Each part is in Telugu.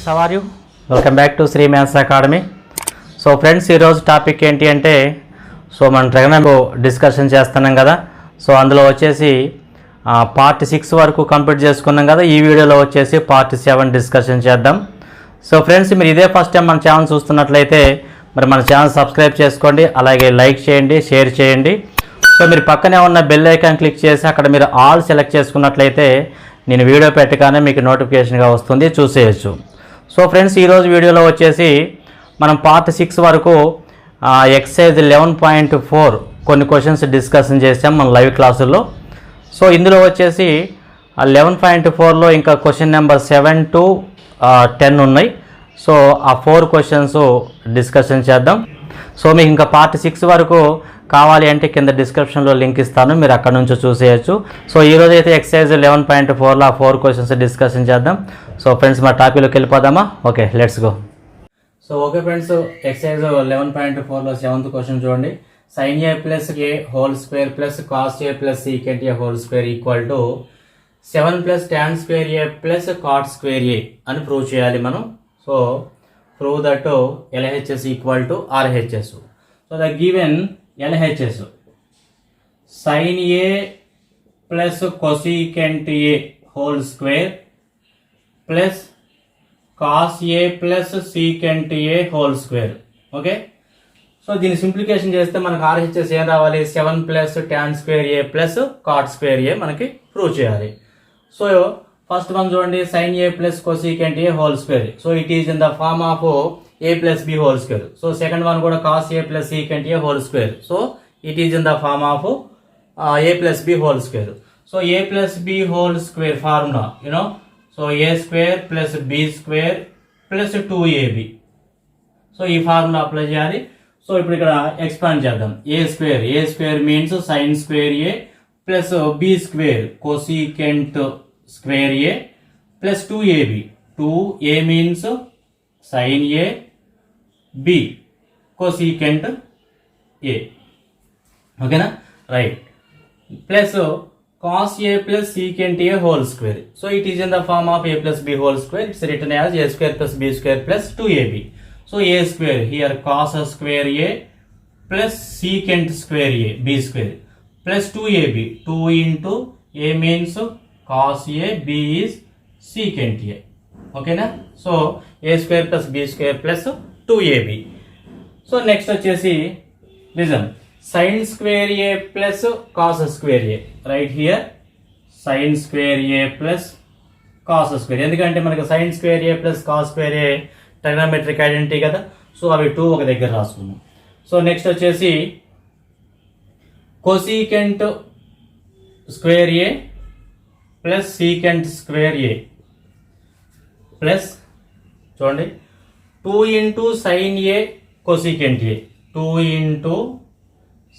Friends, how are you? Welcome back to Shri maths academy. So friends, ఈరోజు టాపిక్ ఏంటి అంటే మనం ట్రిగనోమెట్రీ డిస్కషన్ చేస్తున్నాం కదా. సో అందులో వచ్చేసి పార్ట్ 6 వరకు కంప్లీట్ చేసుకున్నాం కదా. ఈ వీడియోలో వచ్చేసి పార్ట్ 7 డిస్కషన్ చేద్దాం. సో ఫ్రెండ్స్, మీరు ఇదే ఫస్ట్ టైం మన ఛానల్ చూస్తున్నట్లయితే మరి మన ఛానల్ సబ్స్క్రైబ్ చేసుకోండి, అలాగే లైక్ చేయండి, షేర్ చేయండి. సో మీరు పక్కనే ఉన్న బెల్ ఐకాన్ క్లిక్ చేసి అక్కడ మీరు ఆల్ సెలెక్ట్ చేసుకున్నట్లయితే నేను వీడియో పెట్టగానే మీకు నోటిఫికేషన్గా వస్తుంది, చూసేయచ్చు. సో ఫ్రెండ్స్, ఈరోజు వీడియోలో వచ్చేసి మనం పార్ట్ 6 వరకు ఎక్సర్సైజ్ 11.4 కొన్ని క్వశ్చన్స్ డిస్కషన్ చేసాం మన లైవ్ క్లాసుల్లో. సో ఇందులో వచ్చేసి 11.4లో ఇంకా క్వశ్చన్ నెంబర్ 7 to 10 ఉన్నాయి. సో ఆ 4 క్వశ్చన్స్ డిస్కషన్ చేద్దాం. సో మీకు ఇంకా పార్ట్ 6 వరకు కావాలి అంటే కింద డిస్క్రిప్షన్లో లింక్ ఇస్తాను, మీరు అక్కడ నుంచి చూసేయచ్చు. సో ఈరోజు అయితే ఎక్సర్సైజ్ 11.4లో ఆ 4 క్వశ్చన్స్ డిస్కషన్ చేద్దాం. సో ఫ్రెండ్స్, మా టాపిక్లోకి వెళ్ళిపోదామా? Okay, let's go. So okay friends, exercise 11.4లో 7th క్వశ్చన్ చూడండి. sin a plus a whole square plus cos a plus secant a whole square equal to 7 plus tan square A plus cot square a అని ప్రూవ్ చేయాలి మనం. So prove that LHS equal to RHS. So the given LHS sin a plus cosecant a whole square plus cos a plus secant a whole square. Okay, so దీన్ని సింప్లికేషన్ చేస్తే మనకు RHS ఏం రావాలి? 7 plus tan square A plus cot square a మనకి ప్రూవ్ చేయాలి. సో ఫస్ట్ వన్ చూడండి, sin a plus cosecant a whole square. So it is in the form of a plus b whole square. So second one కూడా cos a plus secant a whole square. So it is in the form of a plus b whole square. So a plus b whole square formula you know, so a square plus b square plus 2ab. So ఈ ఫార్ములా అప్లై చేయాలి. సో ఇప్పుడు ఇక్కడ ఎక్స్పాండ్ చేద్దాం. A square means sine square A plus b square cosecant square A plus 2ab. 2a means sine a, b cosecant a. ఓకేనా? Right. Plus cos a plus secant a whole square. So it is in the form of a plus b whole square. It's written as a square plus b square plus 2ab. So a square here cos square a plus secant square a b square plus 2ab. 2 into a means cos a, b is secant a. Okay na? So a square plus b square plus 2ab. So next వచ్చేసి listen, sin square a plus cos square a. Right here sin square a plus cos square. ఎందుకంటే మనకు sin square a plus cos square a trigonometric identity కదా. సో అవి 2 ఒక దగ్గర రాసుకున్నాం. సో నెక్స్ట్ వచ్చేసి కొసీకెంట్ స్క్వేర్ ఏ ప్లస్ సీకెంట్ స్క్వేర్ ఏ ప్లస్ చూడండి 2 into sine a cosecant a. 2 into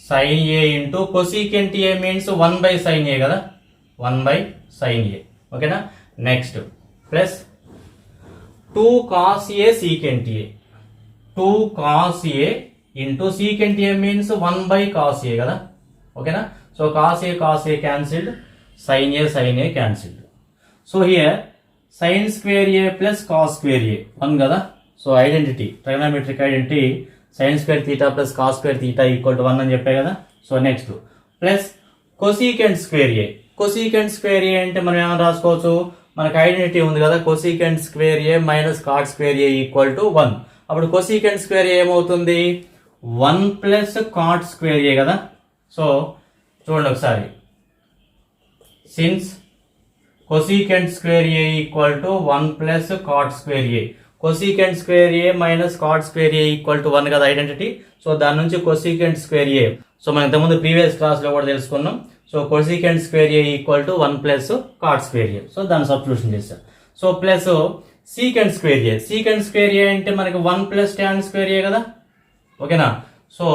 sin a into cosecant a means 1 by sine a కదా, 1 బై సైన్ ఏ. ఓకేనా? Next plus 2 cos a secant a. 2 cos A into secant a means 1 by cos a కదా. ఓకేనా? So cos a cancelled, sine a cancelled. So here sine square A plus cos square a 1 కదా. So identity, trigonometric identity sin square theta plus cos square theta equal to 1 అని చెప్పే కదా. So next plus cosecant square ఏ. కొసీకెంట్ స్క్వేర్ ఏ అంటే మనం ఏమైనా రాసుకోవచ్చు, మనకు ఐడెంటిటీ ఉంది కదా, cosecant square A minus cot square A equal to 1. అప్పుడు కొసీకెంట్ స్క్వేర్ ఏ ఏమవుతుంది? 1 ప్లస్ కాట్ స్క్వేర్ ఏ కదా. సో చూడండి ఒకసారి, since cosecant square A equal to 1 plus cot square A, cosecant square A minus cot square A equal to 1 కదా ఐడెంటిటీ. సో దాని నుంచి కొసీకెంట్ స్క్వేర్ ఏ, సో మనం ఇంతకుముందు ప్రీవియస్ క్లాస్లో కూడా తెలుసుకున్నాం. So cosecant square A equal to 1 plus cot square A. So దాన్ని సబ్స్టిట్యూషన్ చేస్తాం. So plus secant square A. Secant square ఏ అంటే మనకి 1 ప్లస్ tan స్క్వేర్ ఏ కదా. ఓకేనా? So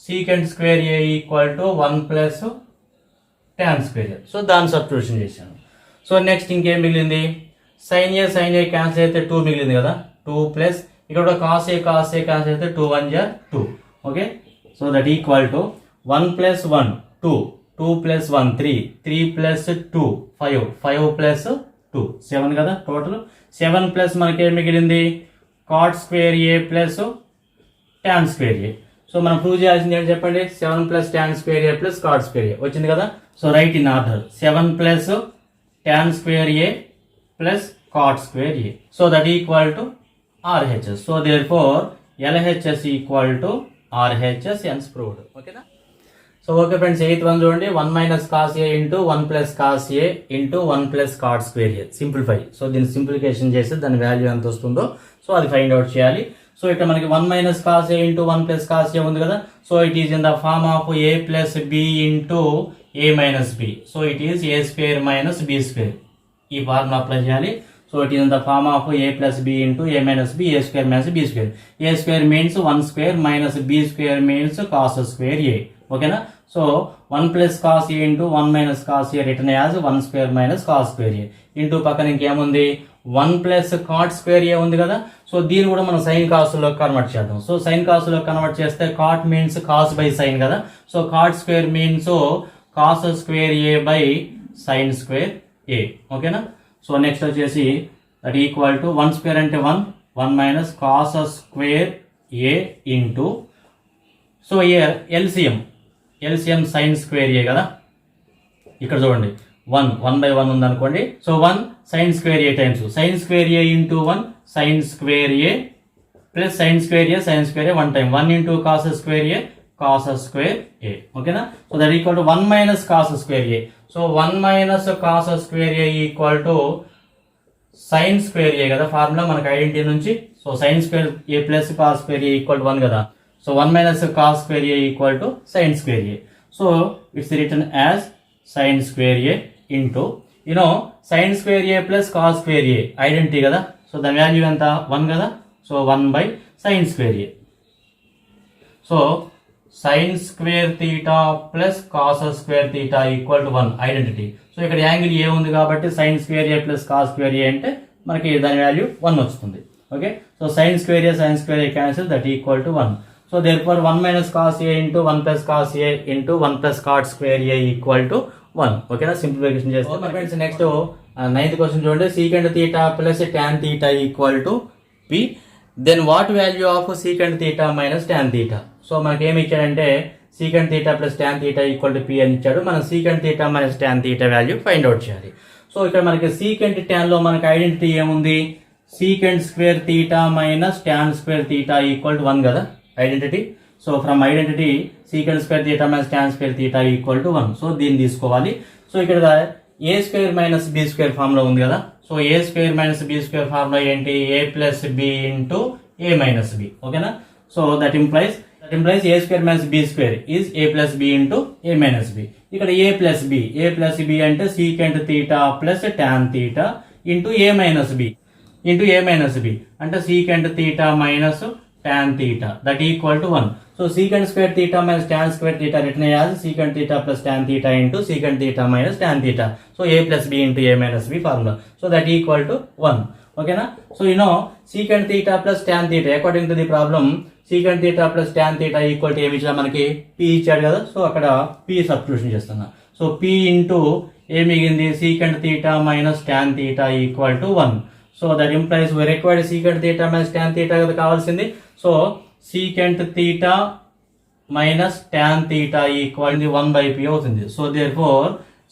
secant square A equal to 1 plus tan square A. So దాన్ని సబ్స్టిట్యూషన్ చేశాను. సో నెక్స్ట్ ఇంకేం మిగిలింది? సైన్ ఏ క్యాన్సిల్ అయితే 2 మిగిలింది కదా. 2 ప్లస్ ఇక్కడ కాస్ ఏ క్యాన్సిల్ అయితే 2 1 జా 2. Okay, so that equal to 1 plus 1 2, 2 plus 1 3, 3 plus 2 5, 5 plus 2 7 కదా టోటల్ 7 ప్లస్ మనకి ఏం మిగిలింది కాట్ స్క్వేర్ ఏ ప్లస్ tan స్క్వేర్ ఏ. సో మనం ప్రూవ్ చేయాల్సింది ఏంటి చెప్పండి 7 plus tan square A plus cot square A వచ్చింది కదా. So write in order 7 plus tan square A plus cot square A. So that equal to RHS. So therefore LHS equal to RHS hence proved. ఓకేనా. So okay friends 8th one చూడండి 1 minus cos A into 1 plus cos A into 1 plus cot square A simplify. So దీన్ని సింప్లిఫికేషన్ చేసి దాని వాల్యూ ఎంత వస్తుందో సో అది ఫైండ్ అవుట్ చేయాలి. సో ఇక్కడ మనకి 1 minus cos A into 1 plus cos A ఉంది కదా. So it is in the form of A plus B into A minus B. So it is A square minus B square. ఈ ఫార్ములా అప్లై చేయాలి. So it is in the form of a plus b into a minus b, a square minus b square. A square means 1 square minus b square means cos square a. Okay na? So 1 plus cos a into 1 minus cos a written as 1 square minus cos square a. Into పక్కన ఇంకేముంది 1 plus cot square a ఉంది కదా. సో దీన్ని కూడా మనం sin cos లో కన్వర్ట్ చేద్దాం. సో sin cos లో కన్వర్ట్ చేస్తే cot means cos by sin కదా. So cot square means cos square a by sin square a. ఓకేనా. సో నెక్స్ట్ వచ్చేసి దట్ ఈక్వల్ టు 1 స్క్వేర్ అంటే 1 minus cos square a into so LCM sine square ఏ కదా. ఇక్కడ చూడండి 1 by 1 ఉందనుకోండి. So 1 sine square a times sine square a into 1 sine square A plus sine square a 1 time 1 into cos square a cos square a. ఓకేనా. So that equal to 1 minus cos square A. So 1 minus cos square A equal to sine square ఏ కదా ఫార్ములా మనకి ఐడెంటిటీ నుంచి. So sine square A plus cos square A equal to 1 కదా. So 1 minus cos square A equal to sine square A. So it's written as sine square a into sine square A plus cos square a identity కదా. సో దాని వాల్యూ ఎంత 1 కదా. So 1 by sine square A. So sine square theta plus cos square theta equal to 1 identity. So ఇక్కడ యాంగిల్ ఏ ఉంది కాబట్టి సైన్ స్క్వేర్ ఏ ప్లస్ కాస్ స్క్వేర్ ఏ అంటే మనకి దాని వాల్యూ 1 వస్తుంది. Okay. So sine square A cancel that equal to 1. So therefore 1 minus cos A into 1 plus cos A into 1 plus cot square A equal to 1. ఓకేనా. సింప్లిఫికేషన్ చేస్తాం ఫ్రెండ్స్. నెక్స్ట్ 9th క్వశ్చన్ చూడండి secant theta plus tan theta equal to P. Then what value of secant theta minus tan theta. So మనకి ఏమి ఇచ్చాడంటే secant theta plus tan theta equal to P అని ఇచ్చాడు. మనం secant theta minus tan theta value find out చేయాలి. సో ఇక్కడ మనకి సీకెంట్ ట్యాన్ లో మనకి ఐడెంటిటీ ఏముంది secant square theta minus tan square theta equal to 1 కదా identity. So from identity secant square theta minus tan square theta equal to 1. So దీన్ని తీసుకోవాలి. సో ఇక్కడ a square minus B square form లో ఉంది కదా. So a square minus B square form లో ఏంటి a plus B into A minus b. ఓకేనా. So that implies a square minus b square is a plus b into a minus b. ఇక్కడ a plus b అంటే secant theta plus tan theta into a minus b అంటే secant theta minus tan theta that equal to 1. So secant square theta minus tan square theta written as secant theta plus tan theta into secant theta minus tan theta. So a plus b into a minus b formula. So that equal to 1. Okay na. So secant theta plus tan theta according to the problem secant theta plus tan theta equal to ఏమి ఇచ్చాడు మనకి p ఇచ్చాడు కదా. సో అక్కడ p సబ్స్టిట్యూషన్ చేస్తున్నా. సో p ఇంటూ ఏ మిగింది secant theta minus tan theta equal to 1. So that implies we required secant theta minus tan theta కదా కావాల్సింది. So secant theta minus tan theta equal to 1 by p అవుతుంది. So therefore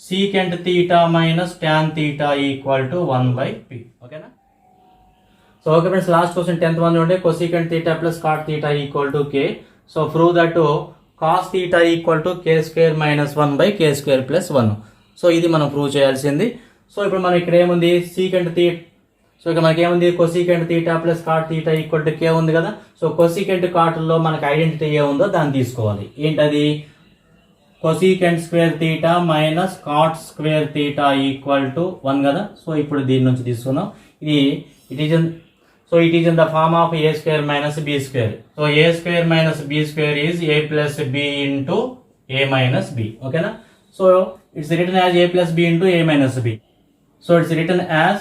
secant theta minus tan theta equal to 1 by p. ఓకేనా. So okay friends last question 10th one చూడండి cosecant theta plus cot theta equal to k. So prove that cos theta equal to k square minus 1 by k square plus 1. So ఇది మనం ప్రూవ్ చేయాల్సింది. సో ఇప్పుడు మనం ఇక్కడ ఏముంది secant theta. సో ఇక్కడ మనకి ఏముంది cosecant theta plus cot theta equal to k ఉంది కదా. సో cosecant cot లో మనకి ఐడెంటిటీ ఏ ఉందో దాన్ని తీసుకోవాలి. ఏంటది cosecant square theta minus cot square theta equal to 1 కదా. సో ఇప్పుడు దీని నుంచి తీసుకున్నాం. It is in the form of a square minus b square. So a square minus b square is a plus b into a minus b. Okay na. So it's written as a plus b into a minus b. So it's written as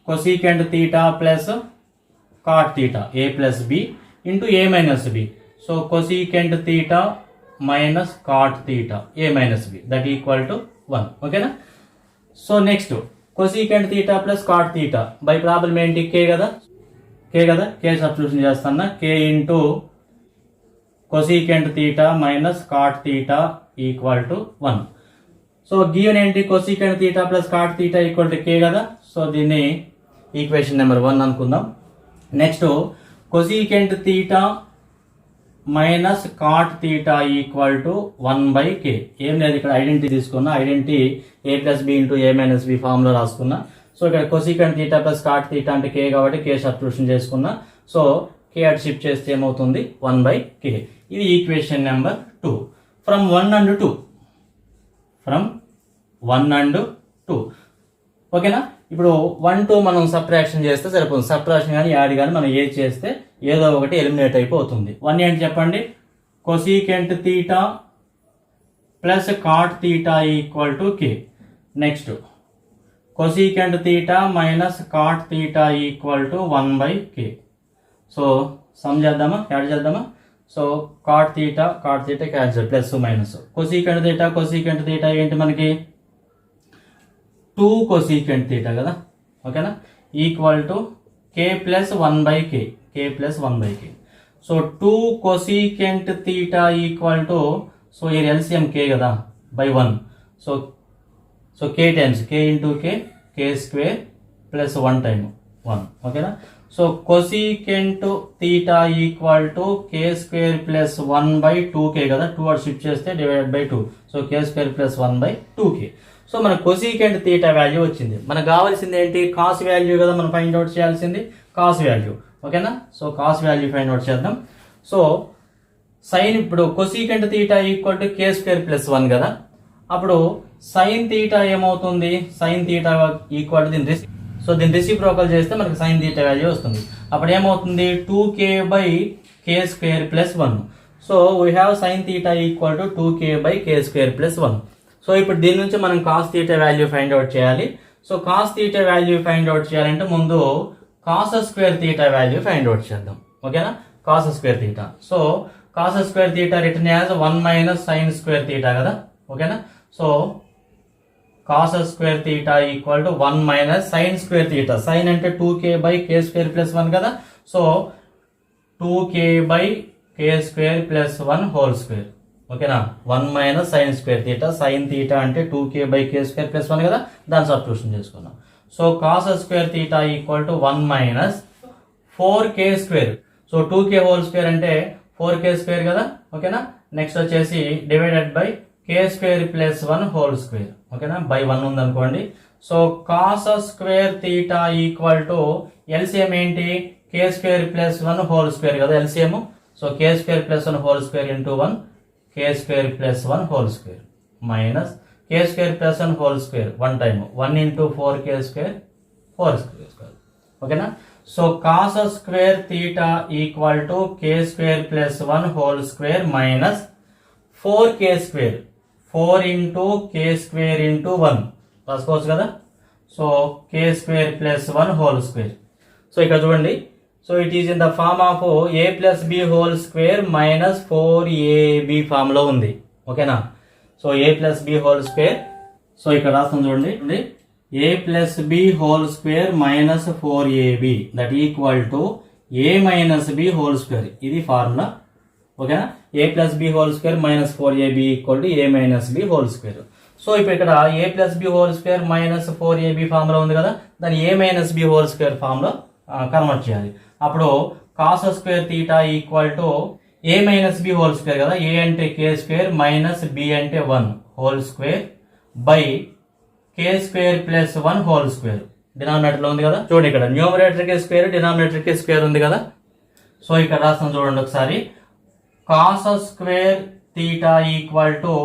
cosecant theta plus cot theta a plus b into a minus b. So cosecant theta minus cot theta a minus b that equal to 1. Okay na. So next cosecant theta plus cot theta by problem ఏంటి కే కదా, కే సబ్స్టిట్యూషన్ చేస్తున్నా, k into cosecant theta minus cot theta equal to 1. So given ఏంటి, cosecant theta plus cot theta equal to k కదా. సో దీన్ని ఈక్వేషన్ నెంబర్ 1 అనుకుందాం. Next cosecant theta minus cot theta equal to 1/k. ఏం లేదు, ఇక్కడ ఐడెంటిటీ తీసుకున్నా, identity a plus B into a minus b formula రాసుకున్నా. సో ఇక్కడ cosecant theta plus cot theta అంటే k కాబట్టి k సబ్స్టిట్యూషన్ చేసుకున్నా. సో k అటు షిఫ్ట్ చేస్తే ఏమవుతుంది 1/k. ఇది equation number 2 from 1 and 2. From 1 and 2 ఓకేనా. ఇప్పుడు 1, 2 మనం సబ్ట్రాక్షన్ చేస్తే సరిపోతుంది. సబ్ట్రాక్షన్ కానీ యాడ్ కానీ మనం ఏ చేస్తే ఏదో ఒకటి ఎలిమినేట్ అయిపోతుంది. 1 ఏంటి చెప్పండి, cosecant theta plus cot theta equal to K. Next cosecant theta minus cot theta equal to 1/k. So sum చేద్దామా, యాడ్ చేద్దామా. So cot theta cancel, plus minus. Cosecant theta ఏంటి మనకి 2 కొసీకెంట్ తీటా కదా, ఓకేనా, equal to k plus 1/k. So 2 cosecant theta equal to, so ఈ ఎల్సిఎం k కదా by 1. So k times k into k square plus 1 time 1, ఓకేనా. So cosecant theta equal to k square plus 1/2k కదా, 2 అటు షిఫ్ట్ చేస్తే divided by 2. So k square plus 1/2k. So మన కొసీకెంట్ తీటా వాల్యూ వచ్చింది. మనకు కావాల్సింది ఏంటి, కాస్ వాల్యూ కదా మనం ఫైండ్ అవుట్ చేయాల్సింది, కాస్ వాల్యూ, ఓకేనా. So cos value find out చేద్దాం. సో సైన్, ఇప్పుడు cosecant theta equal to k square plus 1 కదా, అప్పుడు సైన్ తీటా ఏమవుతుంది, సైన్ తీటా ఈక్వల్ టు దీని సో దీన్ని రెసిప్రోకల్ చేస్తే మనకి సైన్ తీటా వాల్యూ వస్తుంది. అప్పుడు ఏమవుతుంది 2k by k square plus 1. So we have sine theta equal to 2k by k square plus 1. So ఇప్పుడు దీని నుంచి మనం cos theta value find out చేయాలి. So cos theta value find out చేయాలంటే ముందు cos square theta value find out చేద్దాం, ఓకేనా. Cos square theta, so cos square theta written as 1 minus sine square theta కదా, ఓకేనా. So cos square theta equal to 1 minus sine square theta. Sine అంటే 2k by k square plus 1 కదా. So 2k by k square plus 1 whole square, ఓకేనా. 1 minus sine square theta, sine theta అంటే 2k by k square plus 1 కదా, దాన్ని సబ్స్టిట్యూషన్ చేసుకున్నాం. So cos square theta equal to 1 minus 4k square. So 2k whole square అంటే 4k స్క్వేర్ కదా, ఓకేనా. నెక్స్ట్ వచ్చేసి divided by k square plus 1 whole square, ఓకేనా, బై 1 ఉంది అనుకోండి. So cos square theta equal to LCM ఏంటి, k square plus 1 whole square కదా LCM. So k square plus 1 whole square into 1, k square plus 1 whole square minus k square plus 1 whole square 1 time 1 into 4k square 4 square, ఓకేనా. So cos square theta equal to k square plus 1 whole square minus 4k square, 4 into k square into 1 రాసుకోవచ్చు కదా. So k square plus 1 whole square. So ఇక్కడ చూడండి, so it is in the form of a plus B whole square minus 4ab form లో ఉంది, ఓకేనా. So a plus B whole square, so ఇక్కడ రాస్తాం చూడండి, a plus B whole square minus 4ab that equal to a minus B whole square. ఇది ఫార్ములా, ఓకేనా. a plus B whole square minus 4ab equal to a minus B whole square. So ఇప్పుడు ఇక్కడ a plus B whole square minus 4ab formula ఉంది కదా, దాన్ని a minus B whole square formula convert చేయాలి. అప్పుడు cos square theta equal to a minus B whole square కదా, a అంటే k స్క్వేర్ మైనస్ b అంటే 1 whole square by k square plus 1 whole square. Denominator లో ఉంది కదా, చూడండి ఇక్కడ న్యూమరేటర్ కి స్క్వేర్ డినామినేటర్ కి స్క్వేర్ ఉంది కదా. సో ఇక్కడ రాస్తాం చూడండి ఒకసారి, cos square theta equal to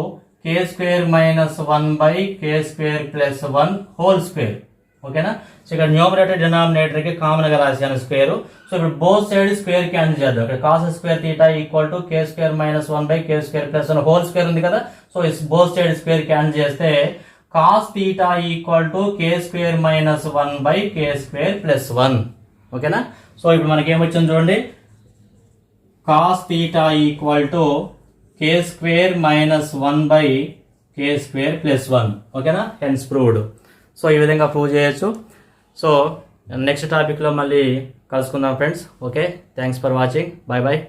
k square minus 1 by k square plus 1 whole square, ఓకేనా. సో ఇక్కడ న్యూమరేటర్ డినామినేటర్ కి కామన్ గా రాశాను స్క్వేర్. సో ఇప్పుడు బోత్ సైడ్ స్క్వేర్ క్యాన్సిల్ చేద్దాం. ఇక్కడ cos square theta equal to k square minus 1 by k square plus 1 whole square ఉంది కదా. So both side square cancel చేస్తే cos theta equal to k square minus 1 by k square plus 1, ఓకేనా. సో ఇప్పుడు మనకి ఏమొచ్చింది చూడండి, cos theta equal to k square minus 1 by k square plus 1, ఓకేనా. Hence proved. సో ఈ విధంగా ప్రూవ్ చేయొచ్చు. సో నెక్స్ట్ టాపిక్లో మళ్ళీ కలుసుకుందాం friends. Okay, thanks for watching. Bye bye.